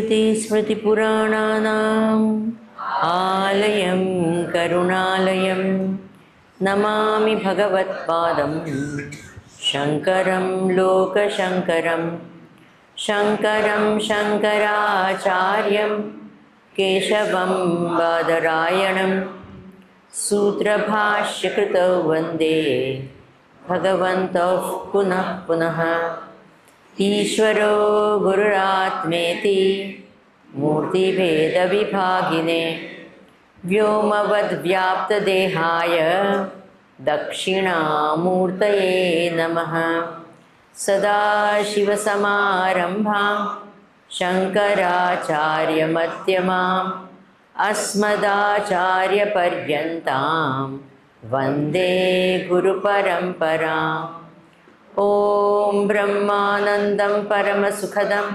श्रुतिस्मृतिपुराणानाम् आलयं करुणालयं नमामि भगवत्पादं शङ्करं लोकशङ्करं शङ्करं शङ्कराचार्यं केशवं बादरायणं सूत्रभाष्यकृतौ वन्दे भगवन्तौ पुनः पुनः। ईश्वरो गुरुरात्मेति मूर्तिभेदविभागिने व्योमवद्व्याप्तदेहाय दक्षिणामूर्तये नमः। सदाशिवसमारम्भां शङ्कराचार्यमध्यमाम् अस्मदाचार्यपर्यन्तां वन्दे गुरुपरम्पराम्। ॐ ब्रह्मानन्दं परमसुखदं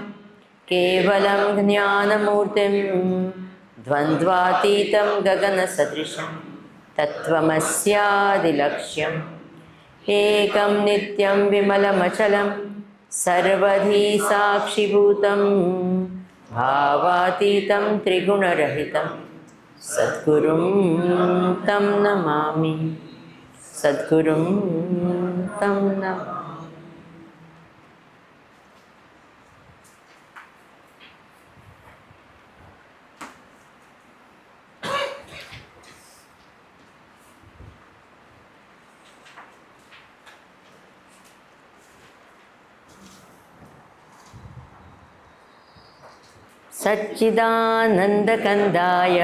केवलं ज्ञानमूर्तिं द्वन्द्वातीतं गगनसदृशं तत्त्वमस्यादिलक्ष्यम् एकं नित्यं विमलमचलं सर्वधी साक्षिभूतं भावातीतं त्रिगुणरहितं सद्गुरुं तं नमामि, सद्गुरुं तं नमामि। सच्चिदानन्दकन्दाय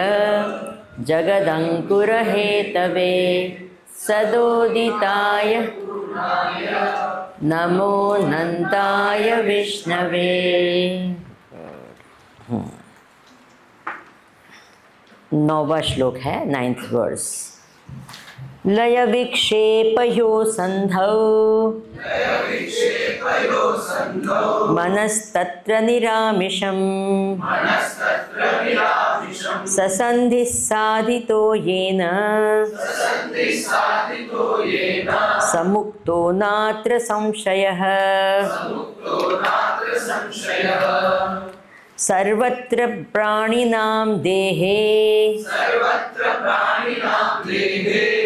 जगदङ्कुरहेतवे सदोदिताय नमो नन्ताय विष्णवे। नौवा श्लोक है, 9th वर्स। लय विक्षेपयो संधौ मनस्तत्र निरामिषम् ससन्धिः साधितो येन समुक्तो नात्र संशयः। सर्वत्र प्राणिनां देहे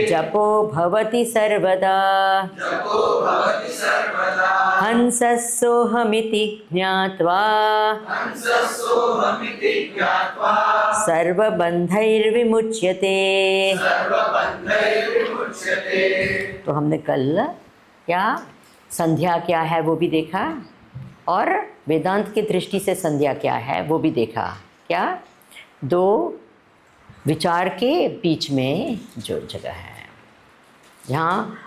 जपो भवति सर्वदा हंसः सोऽहमिति ज्ञात्वा सर्वबन्धैर्विमुच्यते। तो हमने कल क्या संध्या क्या है वो भी देखा, और वेदांत की दृष्टि से संध्या क्या है वो भी देखा। क्या दो विचार के बीच में जो जगह है, जहाँ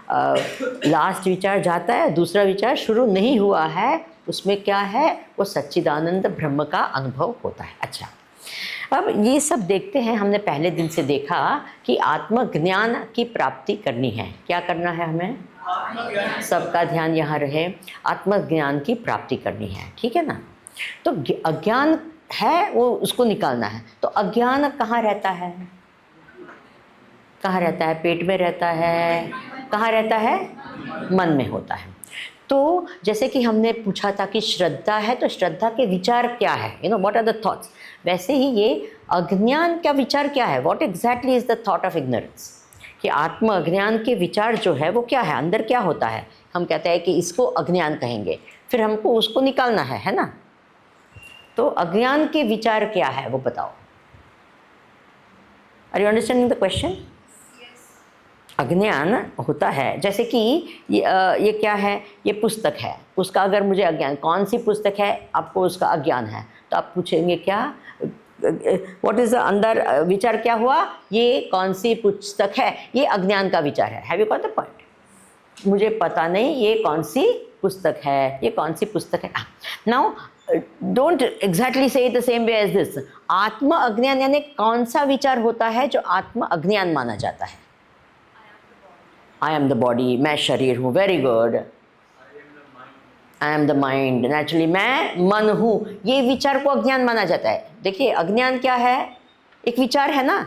लास्ट विचार जाता है, दूसरा विचार शुरू नहीं हुआ है, उसमें क्या है, वो सच्चिदानंद ब्रह्म का अनुभव होता है। अच्छा, अब ये सब देखते हैं। हमने पहले दिन से देखा कि आत्मज्ञान की प्राप्ति करनी है। क्या करना है हमें? सबका ध्यान यहाँ रहे, आत्मज्ञान की प्राप्ति करनी है, ठीक है ना। तो अज्ञान है वो उसको निकालना है। तो अज्ञान कहाँ रहता है? कहाँ रहता है? पेट में रहता है। कहाँ रहता है? मन में होता है। तो जैसे कि हमने पूछा था कि श्रद्धा है, तो श्रद्धा के विचार क्या है, व्हाट आर द थॉट्स, वैसे ही ये अज्ञान का विचार क्या है, what exactly is the thought of ignorance, कि आत्म अज्ञान के विचार जो है वो क्या है, अंदर क्या होता है। हम कहते हैं कि इसको अज्ञान कहेंगे, फिर हमको उसको निकालना है ना। तो अज्ञान के विचार क्या है वो बताओ। Are you understanding the question? अज्ञान होता है, जैसे कि ये क्या है, ये पुस्तक है, उसका अगर मुझे अज्ञान, कौन सी पुस्तक है आपको उसका अज्ञान है, तो आप पूछेंगे क्या, व्हाट इज द अंदर विचार क्या हुआ, ये कौन सी पुस्तक है, ये अज्ञान का विचार है। Have you got the point? मुझे पता नहीं ये कौन सी पुस्तक है, ये कौन सी पुस्तक है। Now don't exactly say the same way as this. आत्म अज्ञान यानी कौन सा विचार होता है जो आत्म अज्ञान माना जाता है? आई एम द बॉडी, मैं शरीर हूँ, very good. I am the mind, naturally मैं मन हूँ, ये विचार को अज्ञान माना जाता है। देखिए अज्ञान क्या है, एक विचार है ना,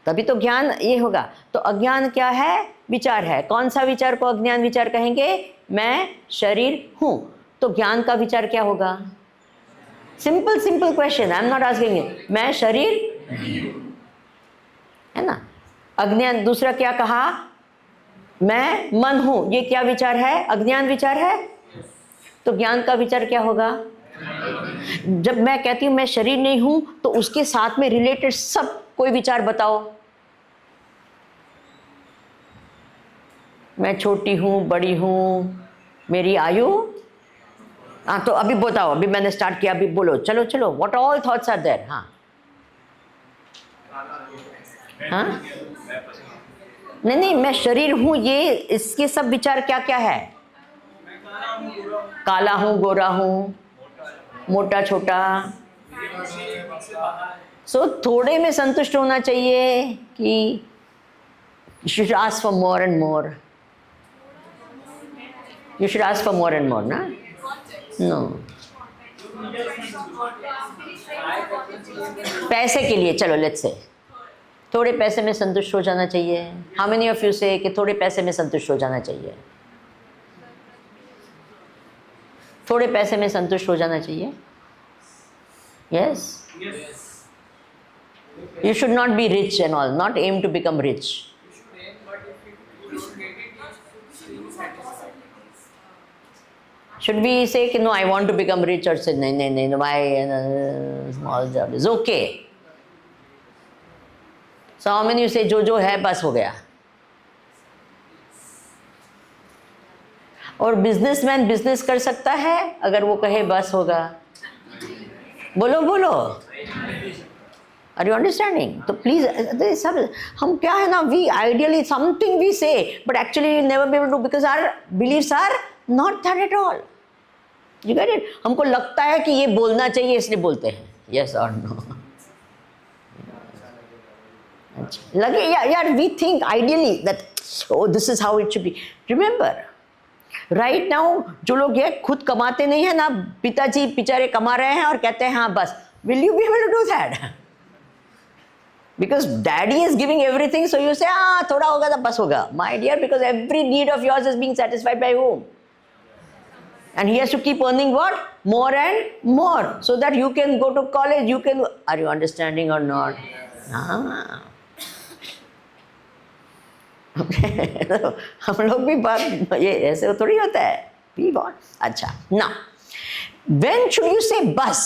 तभी तो ज्ञान ये होगा। तो अज्ञान क्या है, विचार है। कौन सा विचार को अज्ञान विचार कहेंगे? मैं शरीर हूँ। तो ज्ञान का विचार क्या होगा? Simple question, I am not asking you. मैं शरीर है ना। अज्ञान, दूसरा क्या कहा, मैं मन हूं, ये क्या विचार है, अज्ञान विचार है। तो ज्ञान का विचार क्या होगा, जब मैं कहती हूं मैं शरीर नहीं हूं तो उसके साथ में रिलेटेड सब कोई विचार बताओ। मैं छोटी हूं, बड़ी हूं, मेरी आयु, हाँ तो अभी बताओ, अभी मैंने स्टार्ट किया, अभी बोलो, चलो चलो, what all thoughts are there. हाँ हाँ, नहीं मैं शरीर हूं, ये इसके सब विचार क्या क्या है, काला हूं, गोरा हूं, मोटा छोटा। सो थोड़े में संतुष्ट होना चाहिए कि you should ask for more and more, you should ask for more and more, ना? No. पैसे के लिए चलो, लेट्स से थोड़े पैसे में संतुष्ट हो जाना चाहिए। हाउ मेनी ऑफ यू से कि थोड़े पैसे में संतुष्ट हो जाना चाहिए, थोड़े पैसे में संतुष्ट हो जाना चाहिए। Yes, you should not be rich and all, not aim to become rich. Should we say कि no, I want to become rich, or say नहीं, my small job is okay. So how many you say जो है बस हो गया। और businessman business कर सकता है अगर वो कहे बस होगा। बोलो बोलो, आर यू अंडरस्टैंडिंग? तो प्लीज सब हम क्या है ना, we ideally something we say but actually never be able to, because our beliefs are not that at all. You get it? हमको लगता है कि ये बोलना चाहिए इसलिए बोलते हैं, यस और नो। अच्छा लगे यार, we think ideally that oh this is how it should be. Remember right now जो लोग ये खुद कमाते नहीं है ना, पिताजी बेचारे कमा रहे हैं और कहते हैं हाँ बस, will you be able to do that? Because daddy is giving everything, so you say हाँ थोड़ा होगा तो बस होगा। My dear, because every need of yours is being satisfied by whom? And he has to keep earning what? More and more, so that you can go to college, you can, are you understanding or not? हम लोग भी बात ये ऐसे थोड़ी होता है, भी बहुत अच्छा ना। When should you say बस?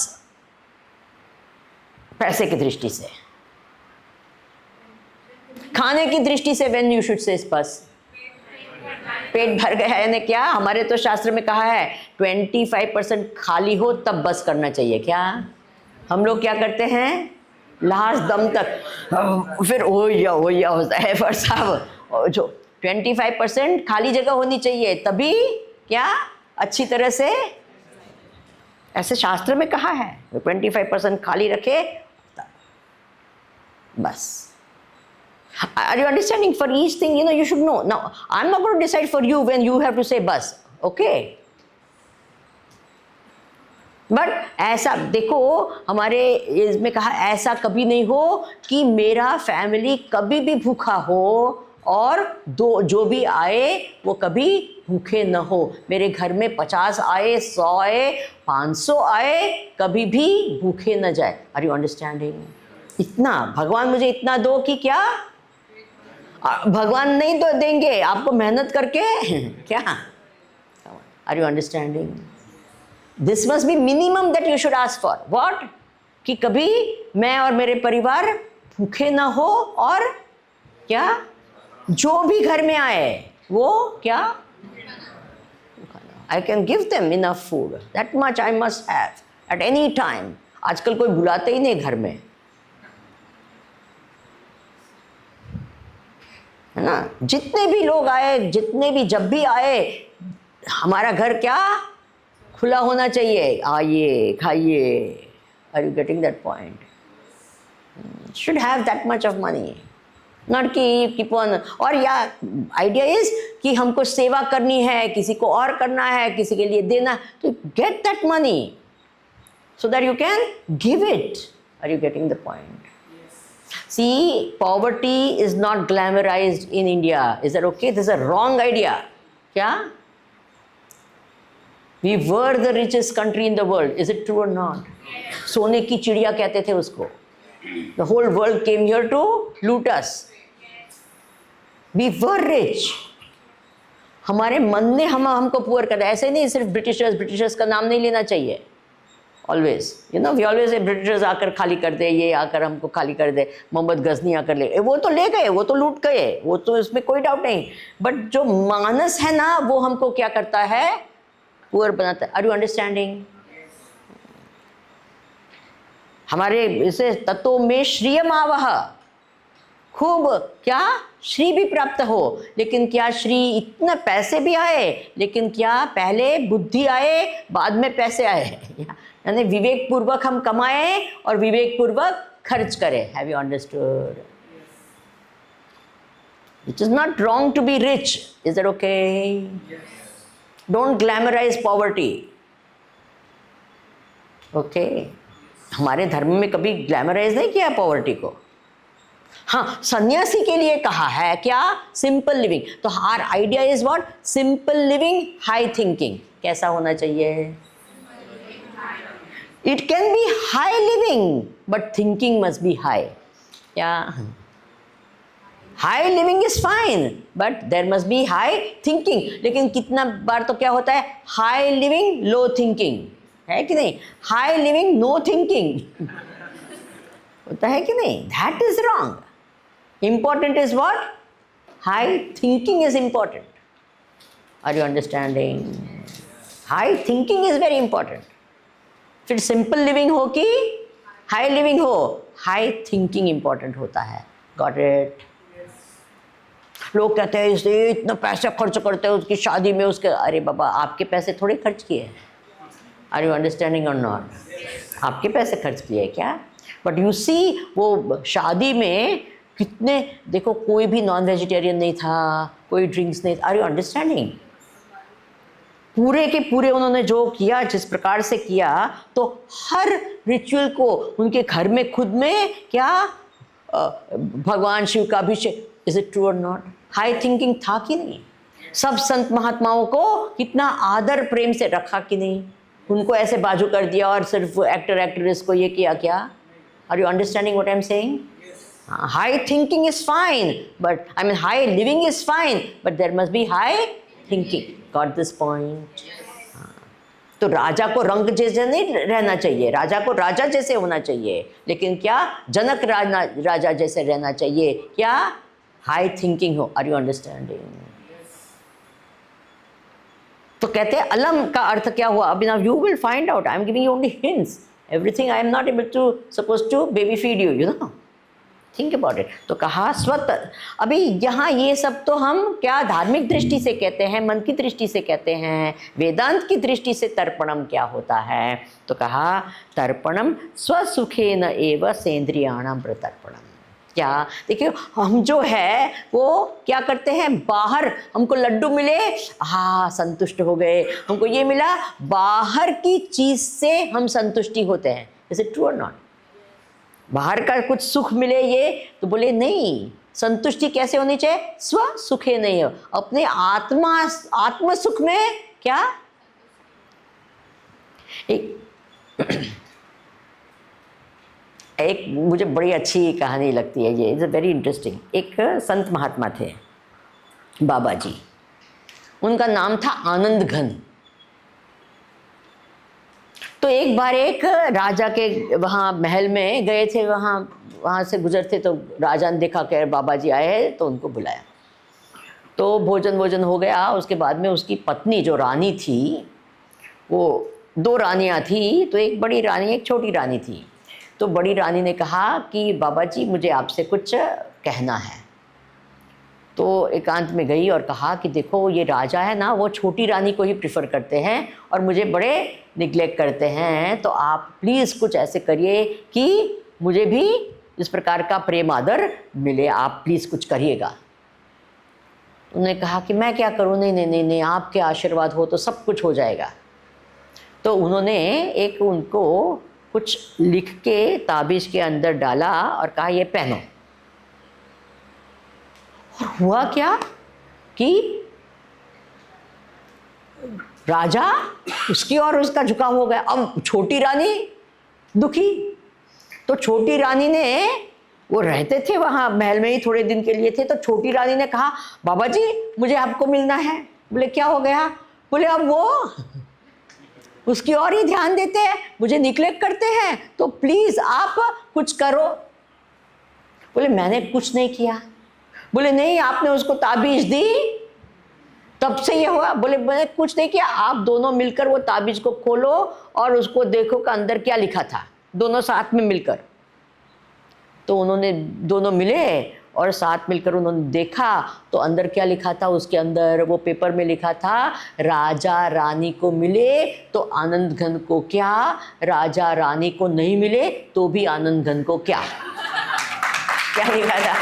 पैसे की दृष्टि से, खाने की दृष्टि से when you should say बस? पेट भर गया है यानी क्या? हमारे तो शास्त्र में कहा है 25% खाली हो तब बस करना चाहिए। क्या हम लोग क्या करते हैं, लास्ट दम तक फिर हो या होता है। पर साहब जो 25% खाली जगह होनी चाहिए तभी क्या अच्छी तरह से, ऐसे शास्त्र में कहा है 25% खाली रखे बस। Are you understanding? For each thing, you know, you should know. Now, I'm not going to decide for you when you have to say bus, okay? But ऐसा देखो, हमारे इसमें कहा ऐसा कभी नहीं हो कि मेरा फैमिली कभी भी भूखा हो और जो भी आए वो कभी भूखे न हो। मेरे घर में 50 आए, 100 आए, 500 आए, कभी भी भूखे न जाए। Are you understanding? इतना भगवान मुझे इतना दो कि क्या, भगवान नहीं तो देंगे आपको मेहनत करके क्या? Are you understanding? This must be minimum that you should ask for. What? कि कभी मैं और मेरे परिवार भूखे ना हो, और क्या जो भी घर में आए वो क्या, I can give them enough food, that much I must have at any time. आजकल कोई बुलाते ही नहीं घर में, है ना? जितने भी लोग आए, जितने भी जब भी आए, हमारा घर क्या खुला होना चाहिए, आइए खाइए। Are you getting that point? Should have that much of money, not कि कीप ऑन। और या आइडिया इज कि हमको सेवा करनी है, किसी को और करना है, किसी के लिए देना, तो get that money so that you can give it. Are you getting the point? See, poverty is not glamorized in India. Is that okay? This is a wrong idea. क्या? We were the richest country in the world, is it true और not? सोने की चिड़िया कहते थे उसको. The whole world came here to loot us. We were rich. हमारे मन ने हमको पुअर कर दिया. ऐसे नहीं सिर्फ ब्रिटिशर्स का नाम नहीं लेना चाहिए. ऑलवेज वी ऑलवेज ब्रिटिशर्स आकर खाली कर दे, ये आकर हमको खाली कर दे, मोहम्मद गजनी आकर ले, वो तो ले गए, वो तो लूट गए, वो तो इसमें कोई डाउट नहीं. बट जो मानस है ना, वो हमको क्या करता है? पुअर बनाता है. Are you understanding? हमारे इसे तत्व में श्रियम आवह, खूब क्या श्री भी प्राप्त हो. लेकिन क्या श्री इतना पैसे भी आए, लेकिन क्या पहले बुद्धि आए बाद में पैसे आए? यानी विवेक पूर्वक हम कमाएं और विवेक पूर्वक खर्च करें. Have you understood? It is not wrong to be rich. Is that okay? Don't glamorise poverty. Okay, हमारे धर्म में कभी ग्लैमराइज नहीं किया पॉवर्टी को. हाँ, सन्यासी के लिए कहा है क्या? Simple living. तो our idea is what? Simple living, high thinking. कैसा होना चाहिए? It can be high living but thinking must be high. क्या? High living is fine but there must be high thinking. लेकिन कितना बार तो क्या होता है? High living, low thinking. है कि नहीं? High living, no thinking. होता है कि नहीं? That is wrong. Important is what? High thinking is important. Are you understanding? High thinking is very important. फिर simple living हो कि high living हो, high thinking important होता है. Got it? लोग कहते हैं इसलिए इतना पैसा खर्च करते हैं उसकी शादी में, उसके. अरे बाबा, आपके पैसे थोड़े खर्च किए. Are you understanding or not? आपके पैसे खर्च किए क्या? But you see, वो शादी में कितने, देखो कोई भी नॉन वेजिटेरियन नहीं था, कोई ड्रिंक्स नहीं. Are you understanding? पूरे के पूरे उन्होंने जो किया, जिस प्रकार से किया, तो हर रिचुअल को उनके घर में खुद में क्या भगवान शिव का अभिषेक. इज इट ट्रू और नॉट? हाई थिंकिंग था कि नहीं? सब संत महात्माओं को कितना आदर प्रेम से रखा कि नहीं? उनको ऐसे बाजू कर दिया और सिर्फ एक्टर एक्ट्रेस को ये किया क्या? Are you understanding what I am saying? High thinking is fine, but I mean high living is fine, but there must be high thinking. Got this point? तो राजा को रंग जैसे नहीं रहना चाहिए, राजा को राजा जैसे होना चाहिए. लेकिन क्या? जनक राजा जैसे रहना चाहिए. क्या? हाई थिंकिंग हो. Are you understanding? तो कहते हैं अलम का अर्थ क्या हुआ? अभी now you will find out. I am giving you only hints. Everything I am not able to suppose to baby feed you, you know. Think about it. तो कहा स्वत. अभी यहाँ ये सब तो हम क्या धार्मिक दृष्टि से कहते हैं, मन की दृष्टि से कहते हैं. वेदांत की दृष्टि से तर्पणम क्या होता है? तो कहा तर्पणम स्वसुखेन एव सेंद्रियाणाम प्रतर्पणम. क्या? देखिए, हम जो है वो क्या करते हैं? बाहर हमको लड्डू मिले, हाँ संतुष्ट हो गए. हमको ये मिला, बाहर की चीज़ से हम संतुष्टि होते हैं. इज इट ट्रू और नॉट? बाहर का कुछ सुख मिले ये तो बोले नहीं. संतुष्टि कैसे होनी चाहिए? स्व सुखे नहीं हो, अपने आत्म सुख में. क्या? एक मुझे बड़ी अच्छी कहानी लगती है ये. It's very interesting. एक संत महात्मा थे, बाबा जी. उनका नाम था आनंद घन. तो एक बार एक राजा के वहाँ महल में गए थे, वहाँ से गुजरते तो राजा ने देखा कि बाबा जी आए हैं, तो उनको बुलाया. तो भोजन हो गया. उसके बाद में उसकी पत्नी जो रानी थी, वो 2 रानियाँ थी. तो एक बड़ी रानी, एक छोटी रानी थी. तो बड़ी रानी ने कहा कि बाबा जी मुझे आपसे कुछ कहना है. तो एकांत में गई और कहा कि देखो ये राजा है ना, वो छोटी रानी को ही प्रिफर करते हैं और मुझे बड़े निग्लेक्ट करते हैं. तो आप प्लीज़ कुछ ऐसे करिए कि मुझे भी इस प्रकार का प्रेम आदर मिले. आप प्लीज़ कुछ करिएगा. उन्होंने कहा कि मैं क्या करूँ? नहीं, आपके आशीर्वाद हो तो सब कुछ हो जाएगा. तो उन्होंने एक उनको कुछ लिख के ताबीज़ के अंदर डाला और कहा ये पहनो. और हुआ क्या कि राजा उसकी और उसका झुकाव हो गया। अब छोटी रानी दुखी, तो छोटी रानी ने, वो रहते थे वहां महल में ही, थोड़े दिन के लिए थे, तो छोटी रानी ने कहा बाबा जी मुझे आपको मिलना है। बोले क्या हो गया? बोले अब वो उसकी और ही ध्यान देते हैं, मुझे निग्लेक्ट करते हैं, तो प्लीज आप कुछ करो। बोले मैंने कुछ नहीं किया। बोले नहीं, आपने उसको ताबीज दी तब से ये हुआ। बोले मैंने कुछ नहीं किया, आप दोनों मिलकर वो ताबीज को खोलो और उसको देखो कि अंदर क्या लिखा था, दोनों साथ में मिलकर। तो उन्होंने दोनों मिले और साथ मिलकर उन्होंने देखा तो अंदर क्या लिखा था, उसके अंदर वो पेपर में लिखा था राजा रानी को मिले तो आनंद घन को क्या, राजा रानी को नहीं मिले तो भी आनंद घन को क्या। क्या लिखा था?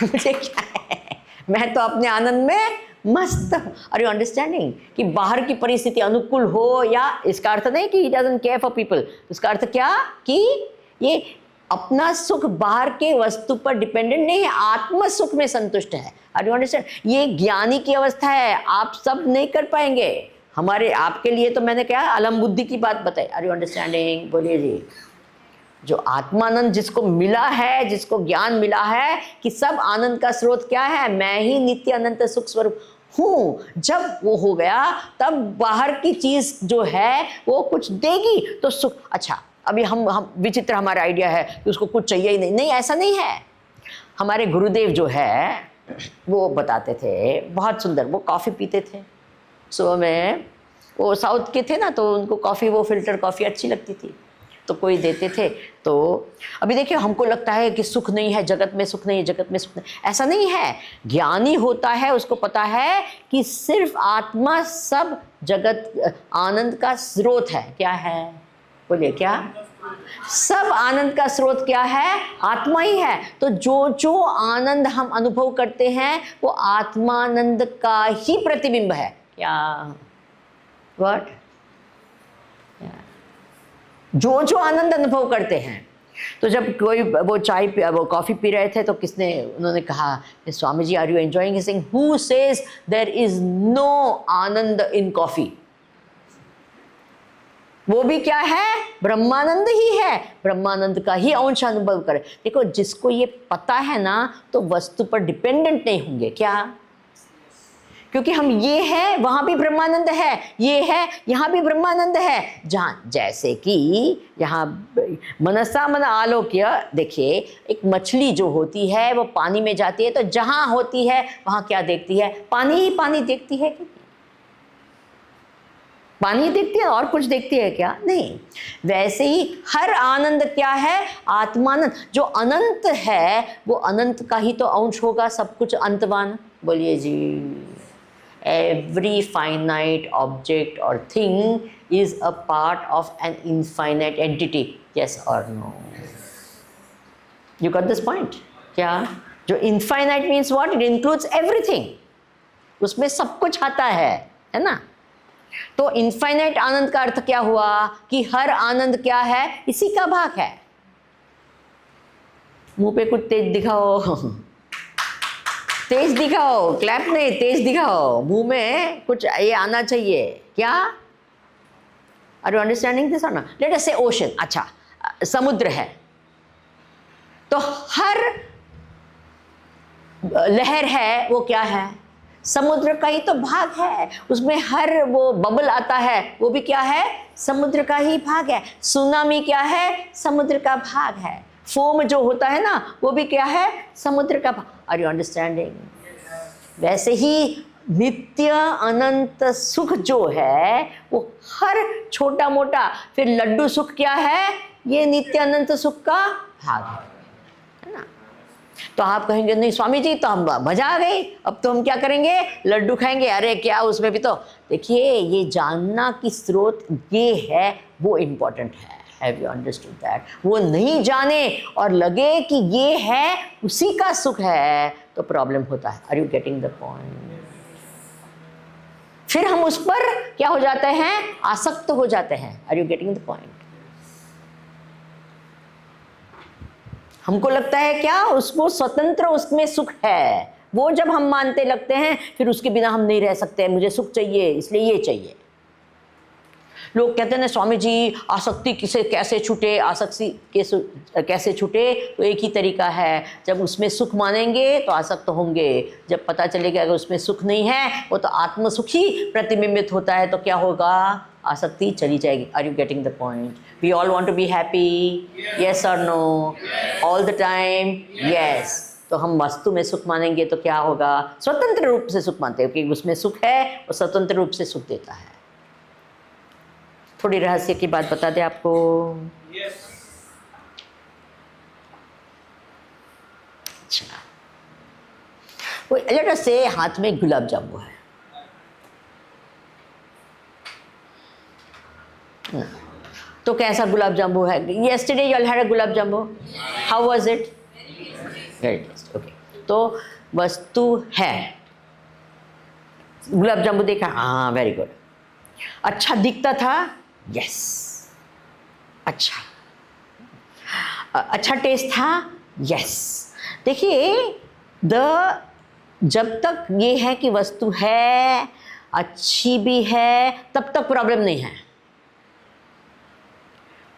मुझे क्या है, मैं तो अपने आनंद में मस्त। आर यू अंडरस्टैंडिंग कि बाहर की परिस्थिति अनुकूल हो, या इसका अर्थ नहीं कि he doesn't care for people, इसका अर्थ क्या कि ये अपना सुख बाहर के वस्तु पर डिपेंडेंट नहीं है, आत्म सुख में संतुष्ट है। Are you understand? ये ज्ञानी की अवस्था है, आप सब नहीं कर पाएंगे। हमारे आपके लिए तो मैंने क्या अलम बुद्धि की बात बताई। Are you understanding? बोलिए जी। जो आत्मानंद जिसको मिला है, जिसको ज्ञान मिला है कि सब आनंद का स्रोत क्या है, मैं ही नित्य अनंत सुख स्वरूप हूँ, जब वो हो गया तब बाहर की चीज जो है वो कुछ देगी तो सुख। अच्छा अभी हम विचित्र हमारा आइडिया है कि उसको कुछ चाहिए ही नहीं, नहीं ऐसा नहीं है। हमारे गुरुदेव जो है वो बताते थे, बहुत सुंदर, वो कॉफ़ी पीते थे सुबह में, वो साउथ के थे ना, तो उनको कॉफ़ी, वो फिल्टर कॉफ़ी अच्छी लगती थी, तो कोई देते थे। तो अभी देखिए हमको लगता है कि सुख नहीं है जगत में, सुख नहीं है जगत में, सुख नहीं, ऐसा नहीं है। ज्ञानी होता है, उसको पता है कि सिर्फ आत्मा सब जगत आनंद का स्रोत है। क्या है? बोलिए क्या? सब आनंद का स्रोत क्या है? आत्मा ही है। तो जो जो आनंद हम अनुभव करते हैं वो आत्मानंद का ही प्रतिबिंब है। क्या? व्हाट? जो जो आनंद अनुभव करते हैं। तो जब कोई वो वो कॉफ़ी पी रहे थे तो उन्होंने कहा Swami ji are you enjoying? He saying who says there is no anand in coffee? वो भी क्या है? ब्रह्मानंद ही है, ब्रह्मानंद का ही अंश अनुभव करे। देखो जिसको ये पता है ना तो वस्तु पर डिपेंडेंट नहीं होंगे। क्या? क्योंकि हम ये है, वहां भी ब्रह्मानंद है, ये है, यहाँ भी ब्रह्मानंद है। जहाँ जैसे कि यहाँ मनसा मन आलोक्य, देखिए एक मछली जो होती है वो पानी में जाती है तो जहाँ होती है वहाँ क्या देखती है? पानी ही पानी देखती है कि पानी देखती है, और कुछ देखती है क्या? नहीं। वैसे ही हर आनंद क्या है? आत्मानंद। जो अनंत है वो अनंत का ही तो अंश होगा, सब कुछ अंतवान। बोलिए जी। Every finite object or thing is a part of an infinite entity. Yes or no? You got this point? क्या? जो infinite means what? It includes everything. उसमें सब कुछ आता है ना? तो इनफाइनाइट आनंद का अर्थ क्या हुआ कि हर आनंद क्या है? इसी का भाग है। मुंह पे कुछ तेज दिखाओ, तेज दिखाओ, क्लैप नहीं, तेज दिखाओ। मुंह में कुछ ये आना चाहिए। क्या? आर यू अंडरस्टैंडिंग दिस और नॉट? लेट अस से ओशन। अच्छा समुद्र है तो हर लहर है वो क्या है? समुद्र का ही तो भाग है। उसमें हर वो बबल आता है वो भी क्या है? समुद्र का ही भाग है। सुनामी क्या है? समुद्र का भाग है। फोम जो होता है ना वो भी क्या है? समुद्र का भाग। Are you understanding? वैसे ही नित्य अनंत सुख जो है वो हर छोटा मोटा, फिर लड्डू सुख क्या है? ये नित्य अनंत सुख का भाग है ना। तो आप कहेंगे नहीं स्वामी जी तो हम मजा आ गई, अब तो हम क्या करेंगे? लड्डू खाएंगे। अरे क्या उसमें भी तो देखिए ये जानना कि स्रोत ये है वो इम्पोर्टेंट है। Have you understood that? वो नहीं जाने और लगे कि ये है उसी का सुख है तो प्रॉब्लम होता है। Are you getting the point? फिर हम उस पर क्या हो जाते हैं? आसक्त हो जाते हैं। Are you getting the point? हमको लगता है क्या उसको स्वतंत्र उसमें सुख है, वो जब हम मानते लगते हैं फिर उसके बिना हम नहीं रह सकते, मुझे सुख चाहिए इसलिए ये चाहिए। लोग कहते हैं ना स्वामी जी आसक्ति किसे कैसे छूटे, आसक्ति कैसे छूटे, तो एक ही तरीका है, जब उसमें सुख मानेंगे तो आसक्त होंगे, जब पता चलेगा अगर उसमें सुख नहीं है वो तो आत्म सुख ही प्रतिबिंबित होता है, तो क्या होगा, आसक्ति चली जाएगी। Are you getting the point? We all want to be happy, yes और no, all the time, yes. तो हम वस्तु में सुख मानेंगे तो क्या होगा, स्वतंत्र रूप से सुख मानते हैं, क्योंकि उसमें सुख है और स्वतंत्र रूप से सुख देता है। थोड़ी रहस्य की बात बता दे आपको। अच्छा, कोई लेट अस से हाथ में गुलाब जामुन है, तो कैसा गुलाब जामुन है? Yesterday you all had a gulab jamun, how was it? Very tasty. Okay, तो वस्तु है, गुलाब जामुन देखा, हाँ वेरी गुड। अच्छा दिखता था, यस, अच्छा, अच्छा टेस्ट था, यस। देखिए जब तक ये है कि वस्तु है, अच्छी भी है, तब तक प्रॉब्लम नहीं है।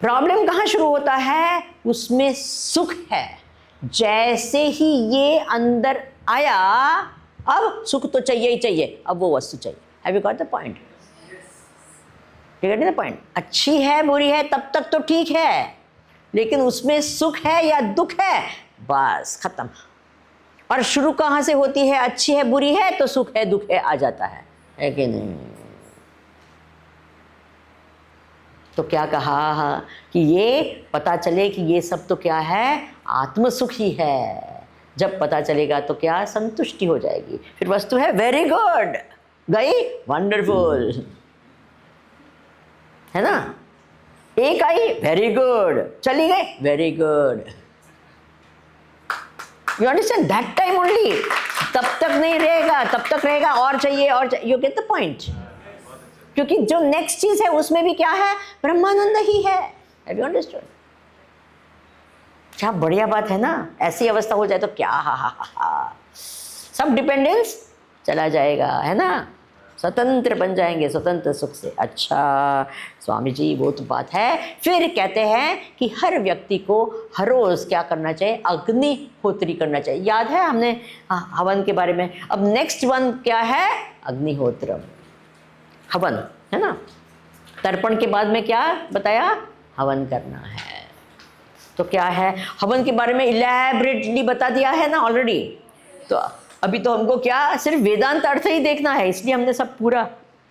प्रॉब्लम कहाँ शुरू होता है, उसमें सुख है। जैसे ही ये अंदर आया, अब सुख तो चाहिए ही चाहिए, अब वो वस्तु चाहिए। Have you got the point? The point? अच्छी है बुरी है तब तक तो ठीक है, लेकिन उसमें सुख है या दुख है, बस खत्म। और शुरू कहाँ से होती है, अच्छी है बुरी है तो सुख है दुख है आ जाता है कि नहीं? तो क्या कहा कि ये पता चले कि ये सब तो क्या है, आत्म सुख ही है। जब पता चलेगा तो क्या, संतुष्टि हो जाएगी। फिर वस्तु है, वेरी गुड, गई, वंडरफुल, है ना? एक आई, वेरी गुड, चली गई, very good. You understand? That time only, तब तक नहीं रहेगा, तब तक रहेगा और चाहिए और चाहिए। You get the point? क्योंकि जो नेक्स्ट चीज है उसमें भी क्या है, ब्रह्मानंद ही है। Have you understood? क्या बढ़िया बात है ना। ऐसी अवस्था हो जाए तो क्या, हा, सब डिपेंडेंस चला जाएगा, है ना, स्वतंत्र बन जाएंगे, स्वतंत्र सुख से। अच्छा स्वामी जी वो तो बात है। फिर कहते हैं कि हर व्यक्ति को हर रोज क्या करना चाहिए, अग्निहोत्री करना चाहिए। याद है हमने हवन के बारे में। अब नेक्स्ट वन क्या है, अग्निहोत्रम, हवन, है ना। तर्पण के बाद में क्या बताया, हवन करना है। तो क्या है, हवन के बारे में इलैबोरेटली बता दिया है ना ऑलरेडी। तो अभी तो हमको क्या, सिर्फ वेदांत अर्थ ही देखना है, इसलिए हमने सब पूरा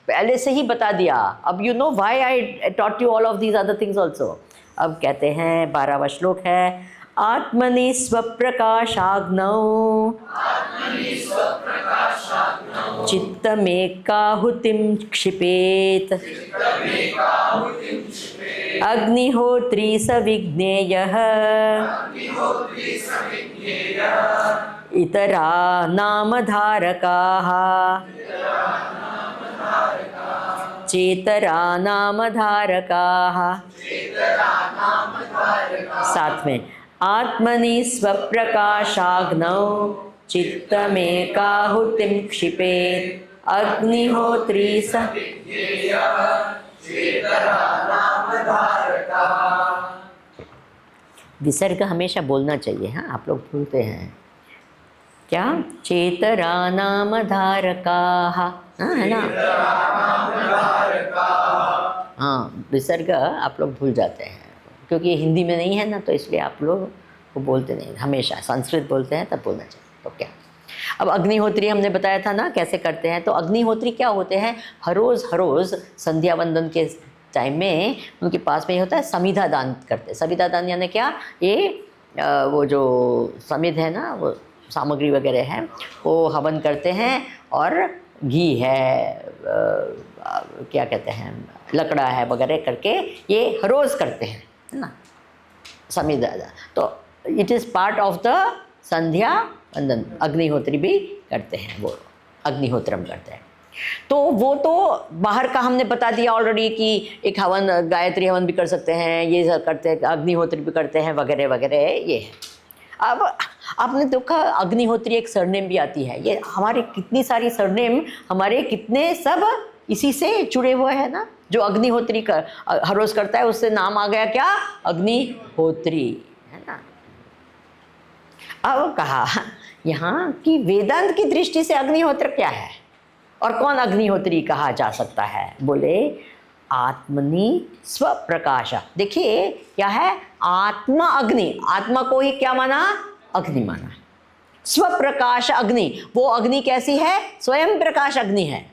पहले से ही बता दिया। अब you know why I taught you all of these other things also. अब कहते हैं 12वां श्लोक है, आत्मनि स्वप्रकाशाग्नौ चित्तमेकाहुतिं क्षिपेत् अग्निहोत्री सविज्ञेयः इतरा नामधारकाः चेतरा नामधारकाः। साथ में, आत्मनि स्वप्रकाशाग्नौ चित्तमेकाहुतिं क्षिपेत् अग्निहोत्री विसर्ग हमेशा बोलना चाहिए, हाँ आप लोग भूलते हैं क्या, चेतरा नामधारकाः, हाँ है ना, हाँ विसर्ग आप लोग भूल जाते हैं क्योंकि हिंदी में नहीं है ना, तो इसलिए आप लोग वो बोलते नहीं, हमेशा संस्कृत बोलते हैं तब बोलना चाहिए। तो क्या, अब अग्निहोत्री हमने बताया था ना कैसे करते हैं। तो अग्निहोत्री क्या होते हैं, हर रोज़ संध्या वंदन के टाइम में उनके पास में ये होता है, समिधा दान करते हैं। समिधा दान यानी क्या, ये वो जो समिध है ना, वो सामग्री वगैरह है वो हवन करते हैं, और घी है, क्या कहते हैं, लकड़ा है वगैरह करके ये हर रोज़ करते हैं, है ना, समिधा। तो it is part of the sandhya vandan. अग्निहोत्री भी करते हैं, वो अग्निहोत्रम करते हैं। तो वो तो बाहर का हमने बता दिया ऑलरेडी कि एक हवन, गायत्री हवन भी कर सकते हैं, ये सब करते हैं, अग्निहोत्री भी करते हैं वगैरह वगैरह, ये है। अब आपने देखा अग्निहोत्री एक सरनेम भी आती है, ये हमारे कितनी सारी सरनेम हमारे कितने सब इसी से जुड़े हुए हैं ना। जो अग्निहोत्री का हर रोज करता है उससे नाम आ गया क्या, अग्निहोत्री, है ना। अब कहा यहाँ कि वेदांत की दृष्टि से अग्निहोत्र क्या है और कौन अग्निहोत्री कहा जा सकता है, बोले आत्मनि स्वप्रकाश। देखिए क्या है, आत्मा अग्नि, आत्मा को ही क्या माना, अग्नि माना। स्वप्रकाश अग्नि, वो अग्नि कैसी है, स्वयं प्रकाश अग्नि है।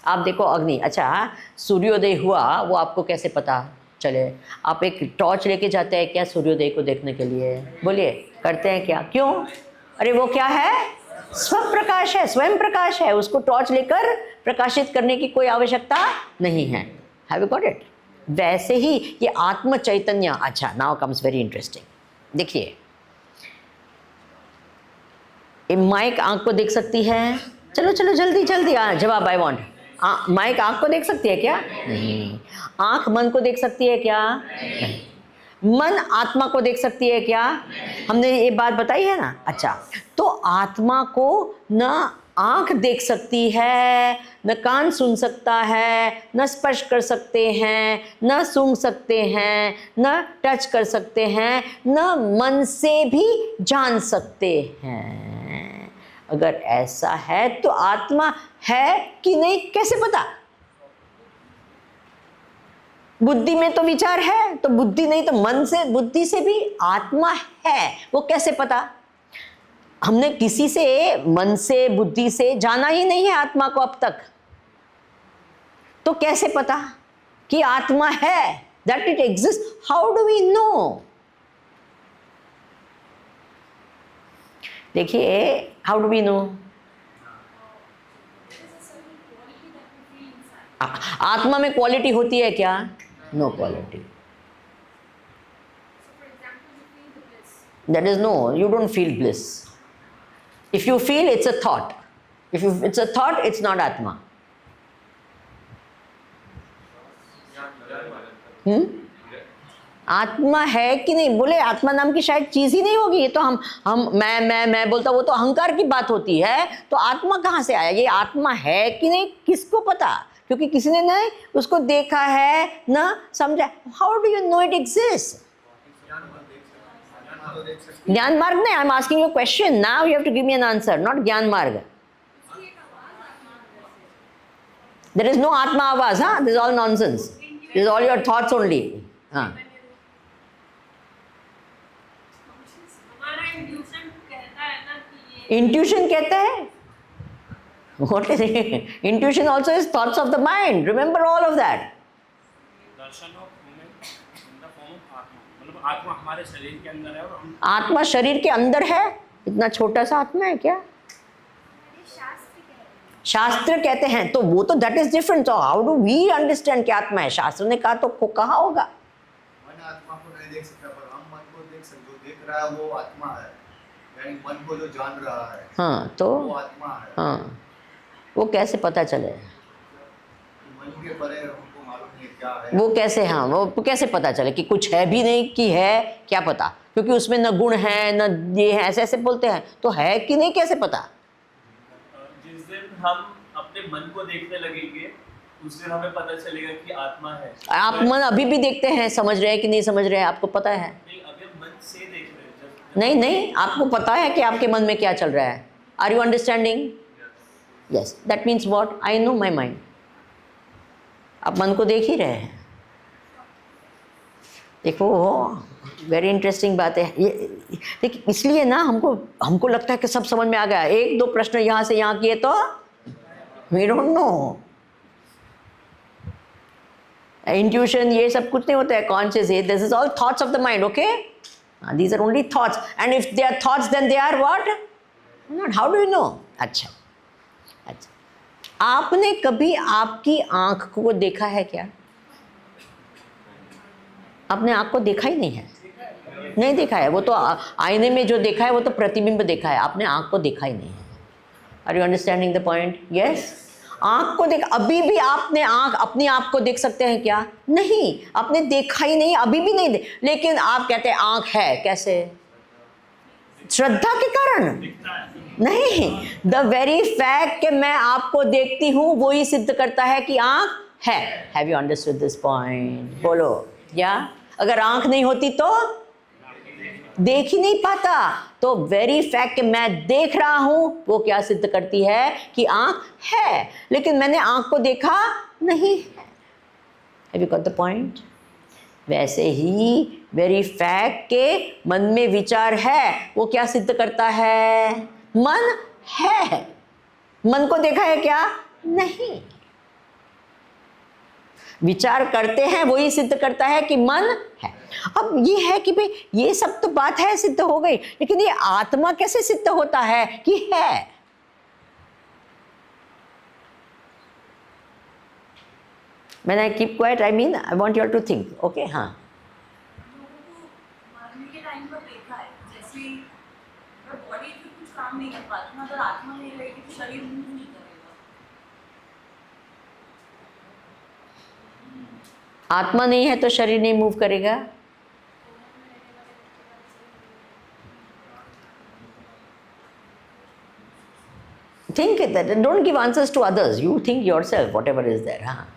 आप देखो अग्नि, अच्छा सूर्योदय हुआ वो आपको कैसे पता चले, आप एक टॉर्च लेके जाते हैं क्या सूर्योदय को देखने के लिए, बोलिए करते हैं क्या, क्यों, अरे वो क्या है, स्वप्रकाश है, स्वयं प्रकाश है, उसको टॉर्च लेकर प्रकाशित करने की कोई आवश्यकता नहीं है। Have you got it. वैसे ही ये आत्म चैतन्य, अच्छा नाउ कम्स वेरी इंटरेस्टिंग। देखिए माइक आंख को देख सकती है, चलो चलो जल्दी जल्दी जवाब, आई वांट। माइक आंख को देख सकती है क्या, नहीं। आंख मन को देख सकती है क्या, नहीं। मन आत्मा को देख सकती है क्या, हमने ये बात बताई है ना। अच्छा, तो आत्मा को न आंख देख सकती है, न कान सुन सकता है, न स्पर्श कर सकते हैं, न सूंघ सकते हैं, न टच कर सकते हैं, न मन से भी जान सकते हैं। अगर ऐसा है तो आत्मा है कि नहीं कैसे पता, बुद्धि में तो विचार है, तो बुद्धि नहीं तो मन से, बुद्धि से भी आत्मा है, वो कैसे पता। हमने किसी से मन से बुद्धि से जाना ही नहीं है आत्मा को अब तक, तो कैसे पता कि आत्मा है, that it exist, how do we know. देखिए हाउ डू वी नो, आत्मा में क्वालिटी होती है क्या, no quality, that is no, you don't feel bliss. If you feel, it's a thought. If it's a thought, it's not Atma. आत्मा है कि नहीं, बोले आत्मा नाम की शायद चीज ही नहीं होगी। ये तो हम मैं बोलता, वो तो अहंकार की बात होती है। तो आत्मा कहाँ से आया, ये आत्मा है कि नहीं किसको पता, क्योंकि किसी ने नहीं उसको देखा है ना समझा। How do you know it exist. ज्ञान मार्ग नहीं, I am asking you question, now you have to give me an answer, not ज्ञान मार्ग। देयर इज नो आत्मा आवाज, हाँ, this is all nonsense, this is all your thoughts only. हाँ, intuition कहते हैं, what is it? Intuition also is thoughts of the mind, remember all of that. आत्मा हमारे शरीर के अंदर है और हम, आत्मा शरीर के अंदर है, इतना छोटा सा आत्मा है क्या, शास्त्र कहते हैं, तो वो तो दैट इज डिफरेंट। तो हाउ डू वी अंडरस्टैंड क्या आत्मा है, शास्त्र ने कहा तो कहा होगा। मन आत्मा को नहीं देख सकता, पर हम मन को देख सकते, जो देख रहा है वो आत्मा है, यानी मन को जो जान रहा है, हाँ, तो वो आत्मा है। हाँ, वो कैसे पता चले, मन के परे हमको मालूम नहीं क्या है, वो कैसे, हाँ, वो कैसे पता चले कि कुछ है भी नहीं कि है, क्या पता, क्योंकि उसमें न गुण है न ये है, ऐसे ऐसे बोलते हैं, तो है कि नहीं कैसे पता। जिस दिन हम अपने मन को देखने लगेंगे उस दिन हमें पता चलेगा कि आत्मा है। आप मन अभी भी देखते हैं, समझ रहे हैं कि नहीं समझ रहे हैं, आपको पता है। नहीं, अभी हम मन से देख रहे हैं, नहीं नहीं, आपको पता है कि आपके मन में क्या चल रहा है। Are you understanding, yes, that means what, I know my mind. आप मन को देख ही रहे हैं। देखो वेरी इंटरेस्टिंग बात है ये, देखिए इसलिए ना हमको लगता है कि सब समझ में आ गया। एक दो प्रश्न यहाँ से यहाँ किए तो वी डोंट नो। इंट्यूशन ये सब कुछ नहीं होता है, conscious, this is all thoughts of the mind, okay, these are only thoughts, and if they are thoughts then they are what, not, how do you know. अच्छा, आपने कभी आपकी आंख को देखा है क्या, आपने आंख को देखा ही नहीं है, नहीं देखा है, वो तो आईने में जो देखा है वो तो प्रतिबिंब देखा है, आपने आंख को देखा ही नहीं है। Are you understanding the point, yes. आंख को देख, अभी भी आपने आंख अपनी आप को देख सकते हैं क्या, नहीं, आपने देखा ही नहीं, अभी भी नहीं लेकिन आप कहते हैं आंख है, कैसे, श्रद्धा के कारण नहीं, द वेरी फैक्ट कि मैं आपको देखती हूँ वो ही सिद्ध करता है कि आंख है। Have you understood this point? बोलो या? अगर आंख नहीं होती तो देख ही नहीं पाता। तो वेरी फैक्ट कि मैं देख रहा हूं वो क्या सिद्ध करती है कि आंख है, लेकिन मैंने आंख को देखा नहीं है। Have you got the point? वैसे ही वेरी फैक्ट के मन में विचार है वो क्या सिद्ध करता है? मन है। मन को देखा है क्या? नहीं। विचार करते हैं वही सिद्ध करता है कि मन है। अब ये है कि भाई ये सब तो बात है, सिद्ध हो गई, लेकिन ये आत्मा कैसे सिद्ध होता है कि है? When I keep quiet, I mean I want you all to think. Okay, हाँ। मरने के टाइम पर देखा है, जैसे बॉडी कुछ काम नहीं कर पाती, अगर आत्मा नहीं रहेगी तो शरीर मूव नहीं करेगा। आत्मा नहीं है तो शरीर नहीं मूव करेगा। Think that. Don't give answers to others. You think yourself, whatever is there. हाँ।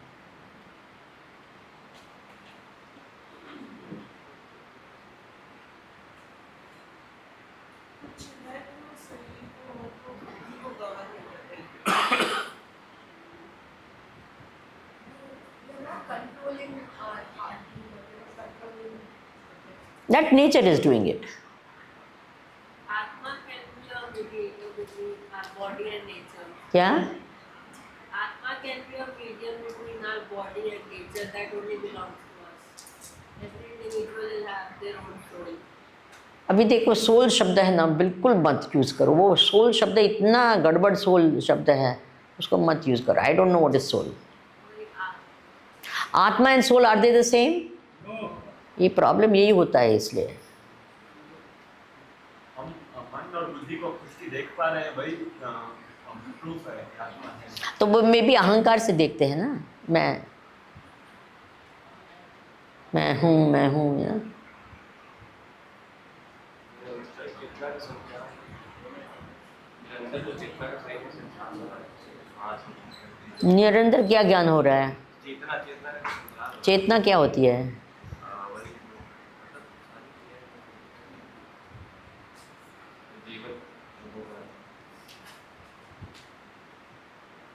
That nature is doing it. Atma can be a mediator between our body and nature. Yeah? Atma can be a medium between our body and nature that only belongs to us. Every individual will have their own soul. अभी देखो soul शब्द है ना, बिल्कुल मत use करो। वो soul शब्द इतना गड़बड़ सोल शब्द है, उसको मत यूज़ करो। I don't know what is soul. Atma and soul are they the same? ये प्रॉब्लम यही होता है। इसलिए हम मन और बुद्धि को पुष्टि देख पा रहे हैं, वही प्रूफ है आत्मा है। तो वो मे भी अहंकार से देखते हैं ना, मैं हूँ या? निरंतर क्या ज्ञान हो रहा है? चेतना क्या होती है?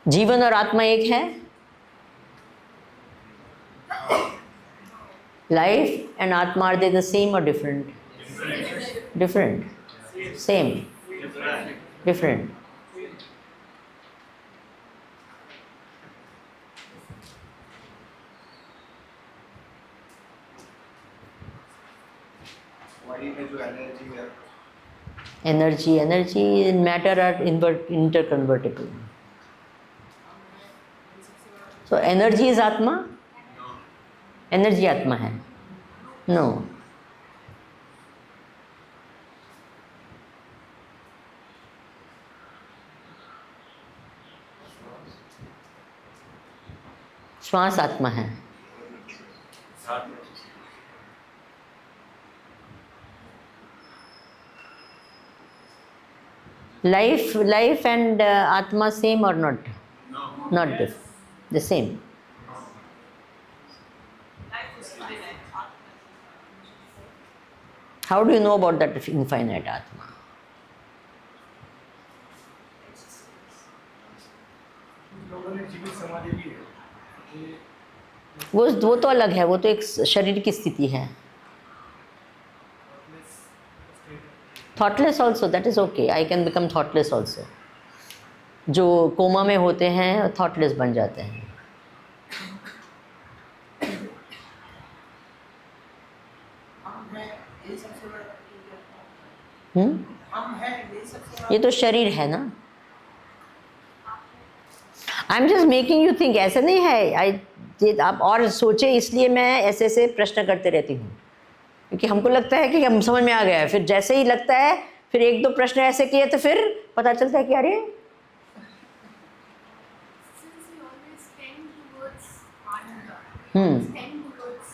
जीवन और आत्मा एक है? लाइफ एंड आत्मा आर दे द सेम और different? Different. Same? Different. Body में जो एनर्जी है, energy matter are interconvertible. So energy is आत्मा? एनर्जी आत्मा है? नो। श्वास आत्मा है? लाइफ एंड आत्मा सेम और not? Not different, the same. How do you know about that infinite Atma? वो तो अलग है, वो तो एक शरीर की स्थिति है। Thoughtless also, that is okay. I can become thoughtless also. जो कोमा में होते हैं थॉटलेस बन जाते हैं। ये तो शरीर है ना। I am just making you think. ऐसा नहीं है आप और सोचे, इसलिए मैं ऐसे ऐसे प्रश्न करते रहती हूँ, क्योंकि हमको लगता है कि हम समझ में आ गया है। फिर जैसे ही लगता है, फिर एक दो प्रश्न ऐसे किए तो फिर पता चलता है कि अरे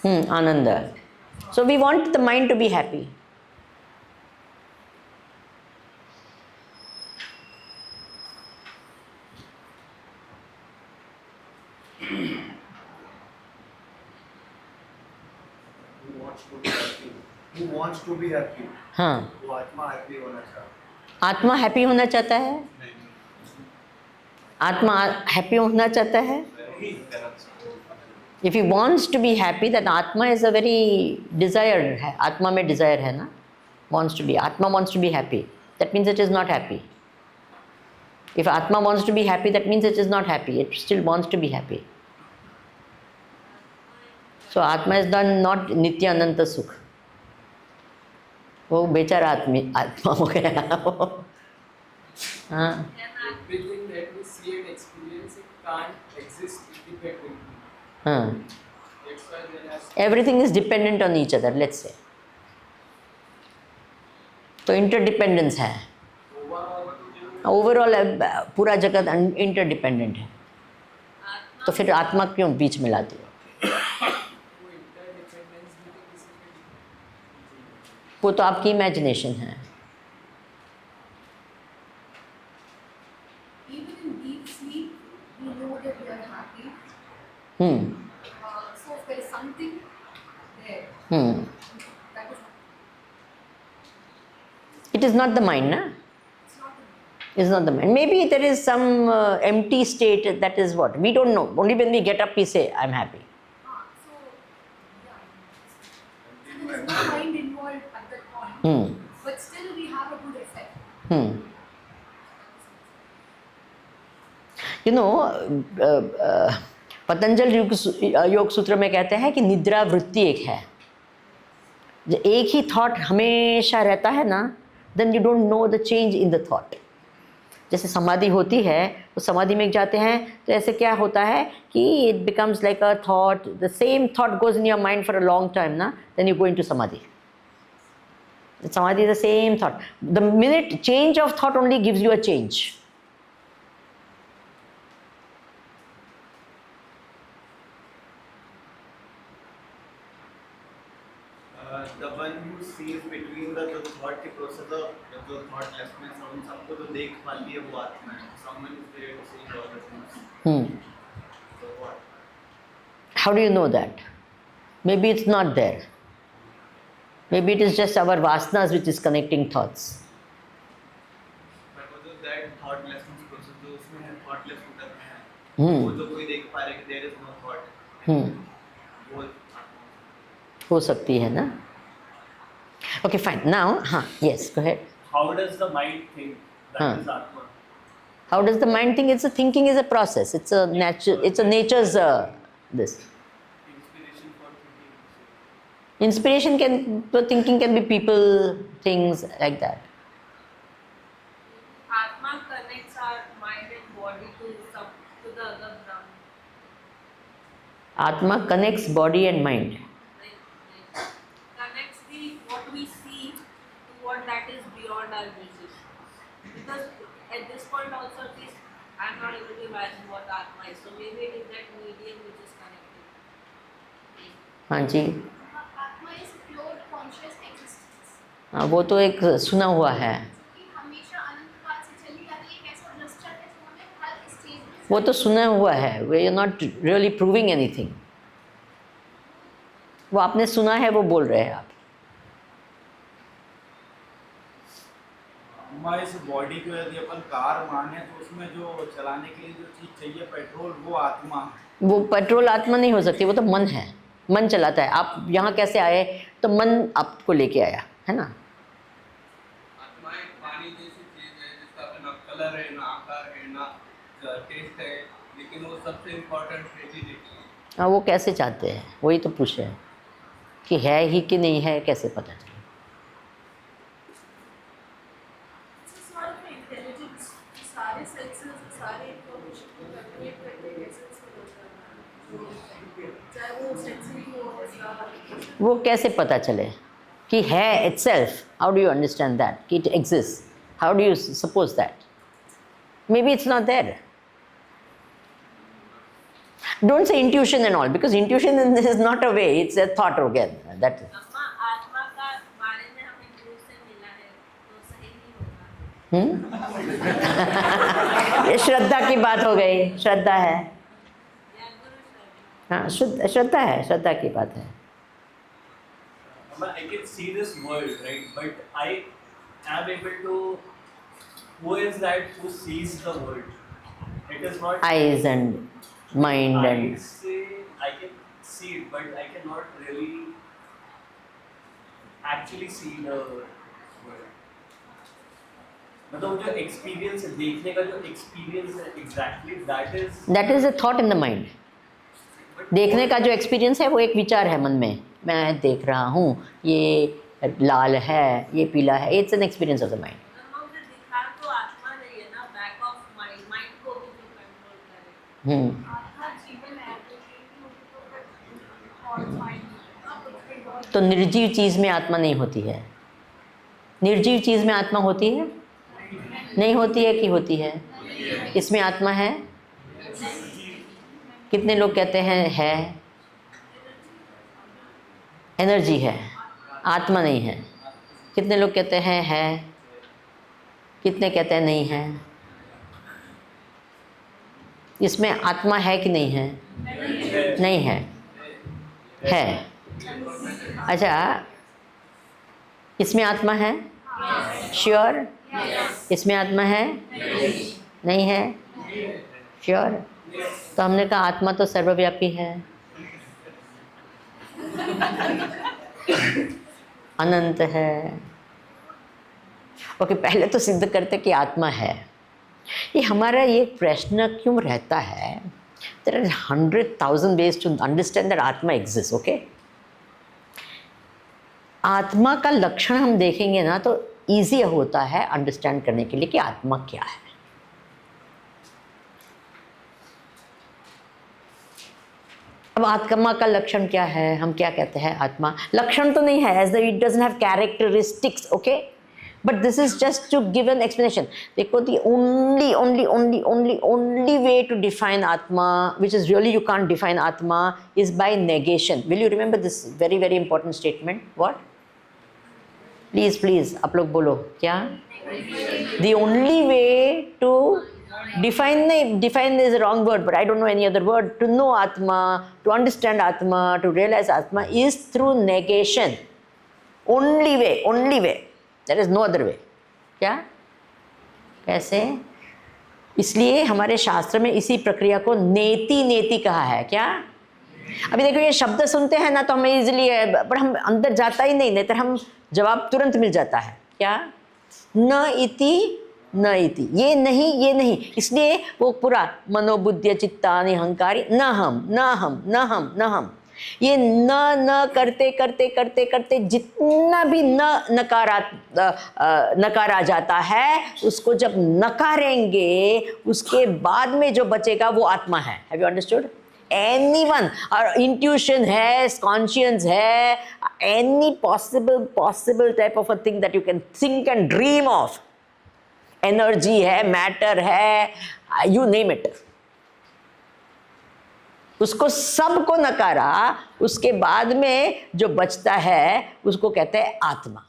Ananda. So we want the mind to be happy. wants to be happy. Who wants to be happy? हाँ, वो आत्मा हैप्पी होना चाहता आत्मा हैप्पी होना चाहता है, आत्मा हैप्पी होना चाहता है. If he wants to be happy, then आत्मा is a very desired है, आत्मा में desire है ना, wants to be, आत्मा wants to be happy. That means it is not happy. If आत्मा wants to be happy, that means it is not happy. It still wants to be happy. So आत्मा is not नित्य अनंत सुख. वो बेचारा आत्मा हो गया. हाँ. Everything that we see and experience, it can't exist independently. हाँ. That's why there has Everything is dependent on each other, let's say. तो interdependence है. ओवरऑल पूरा जगत इंटरडिपेंडेंट है. आत्मा तो फिर आत्मा क्यों बीच में लाती हो? वो interdependence भी तो किसी पे वो तो आपकी इमेजिनेशन है. Even in deep sleep, we know that we are happy. Hmm. So if there is something there, hmm. that is It is not the mind, na? it's not a It's not the mind. Maybe there is some empty state that is what we don't know. Only when we get up, we say, "I'm happy." so yeah. So there is no mind involved at that point, Hmm. but still we have a good effect. Hmm. You know, Patanjal योग सूत्र में कहते हैं कि निद्रा वृत्ति एक है. जो एक ही थॉट हमेशा रहता है ना, then you don't know the change in the thought. जैसे समाधि होती है, तो समाधि में जाते हैं तो ऐसे क्या होता है कि it becomes like a thought, the same thought goes in your mind for a long time ना, देन यू गो इनटू समाधि. समाधि is the same thought. The minute change of thought only gives you a change. The one who sees between the जो thought के process of जो thoughtlessness है, उन सबको जो देख पाती है वो आत्मा है. Someone is there to see all the things. So what? How do you know that? Maybe it's not there. Maybe it is just our vasanas which is connecting thoughts. But वो जो that thoughtlessness process जो उसमें है thoughtless होता है, Hmm. वो जो कोई देख पा रहा है कि there is no thought. Hmm. वो हो सकती है ना. Okay, fine. Now, yes, go ahead. How does the mind think? That Huh. is Atma. How does the mind think? It's a thinking is a process. It's a natural. It's a nature's this. Inspiration for thinking. Inspiration for thinking can be people, things like that. Atma connects our mind and body to the other Brahman. Atma connects body and mind. Like connects what we see to what that is beyond our vision. Because at this point also at least I'm not able to imagine what Atma is. So maybe it is that medium which is connected. हाँ जी. Atma is pure conscious existence. हाँ, वो तो एक सुना हुआ है. कि हमेशा अनंत काल से चली आ रही है, एक ऐसा दृष्टा है जो हमें हर स्टेज में वो तो सुना हुआ है. We are not really proving anything. वो आपने सुना है, वो बोल रहे हैं आप. आत्मा इस बॉडी को यदि अपन कार माने तो उसमें जो चलाने के लिए जो चीज चाहिए पेट्रोल, वो आत्मा है. वो पेट्रोल आत्मा नहीं हो सकती, वो तो मन है. मन चलाता है. आप यहाँ कैसे आए? तो मन आपको लेके आया है ना. आत्मा एक पानी जैसी चीज है जिसका ना कलर है, ना आकार है, ना टेस्ट है, लेकिन वो सबसे इम्पोर्टेंट है. हाँ, वो कैसे चाहते हैं, वही तो पूछ रहे हैं कि है ही कि नहीं है, कैसे पता चले. It's a sort of intelligence. सारे senses, सारे information को calculate करके कैसे उसको करना है. चाहे वो sensory हो या वो कैसे पता चले कि है itself? How do you understand that कि it exists? How do you suppose that? Maybe it's not there. Don't say intuition and all, because intuition is not a way, it's a thought again. That is. अम्मा आत्मा का बारे में हमें गुरु से मिला है तो सही नहीं होगा. ये श्रद्धा की बात हो गई. श्रद्धा है. या गुरु श्रद्धा. हाँ, श्रद्धा है, श्रद्धा की बात है. I can see this world, right? But I am able to. Who is that who sees the world? It is not eyes and mind I and say I can see it, but I cannot really actually see the world. मतलब जो experience है, देखने का जो experience है, exactly that is a thought in the mind. देखने का जो एक्सपीरियंस है वो एक विचार है मन में, मैं देख रहा हूँ ये लाल है, ये पीला है, it's an experience of the mind. दिखा तो आत्मा नहीं है ना, बैक ऑफ माइंड, माइंड को भी जो कंट्रोल करे. आत्मा जीवन है और माइंड. तो निर्जीव चीज़ में आत्मा नहीं होती है. निर्जीव चीज़ में आत्मा होती है? नहीं होती है कि होती है? इसमें आत्मा है? कितने लोग कहते हैं है? एनर्जी है, आत्मा नहीं है. कितने लोग कहते हैं है? कितने कहते हैं नहीं है? इसमें आत्मा है कि नहीं है? नहीं है. है. अच्छा, इसमें आत्मा है? श्योर? इसमें आत्मा है? नहीं है? श्योर? तो हमने कहा आत्मा तो सर्वव्यापी है, अनंत है. ओके, पहले तो सिद्ध करते कि आत्मा है. ये हमारा ये प्रश्न क्यों रहता है? There are 100,000 ways to understand that आत्मा exists. ओके, आत्मा का लक्षण हम देखेंगे ना तो ईजी होता है अंडरस्टैंड करने के लिए कि आत्मा क्या है. अब आत्मा का लक्षण क्या है? हम क्या कहते हैं? आत्मा लक्षण तो नहीं है, as the it doesn't have characteristics. Okay, but this is just to give an explanation. देखो, the only way to define atma, which is really you can't define atma, is by negation. Will you remember this very very important statement? What? Please आप लोग बोलो क्या? The only way to define is a wrong word, but I don't know any other word. To know Atma, to understand Atma, to realize Atma is through negation. Only way. There is no other way. क्या? कैसे? इसलिए हमारे शास्त्र में इसी प्रक्रिया को नेति कहा है. क्या? अभी देखो, ये शब्द सुनते हैं ना तो हमें इजीली, पर हम अंदर जाता ही नहीं तो हम जवाब तुरंत मिल जाता है. क्या? न इति न इति, ये नहीं. इसलिए वो पूरा मनोबुद्ध्य चित्तानि अहंकारी, न हम. ये न करते जितना भी नकारा जाता है, उसको जब नकारेंगे उसके बाद में जो बचेगा वो आत्मा है. Have you understood? एनीवन, और इंट्यूशन है, कॉन्शियंस है, any possible type of a thing that you can think and dream of. Energy है, मैटर है, यू नेम इट, उसको सबको नकारा, उसके बाद में जो बचता है उसको कहते हैं आत्मा.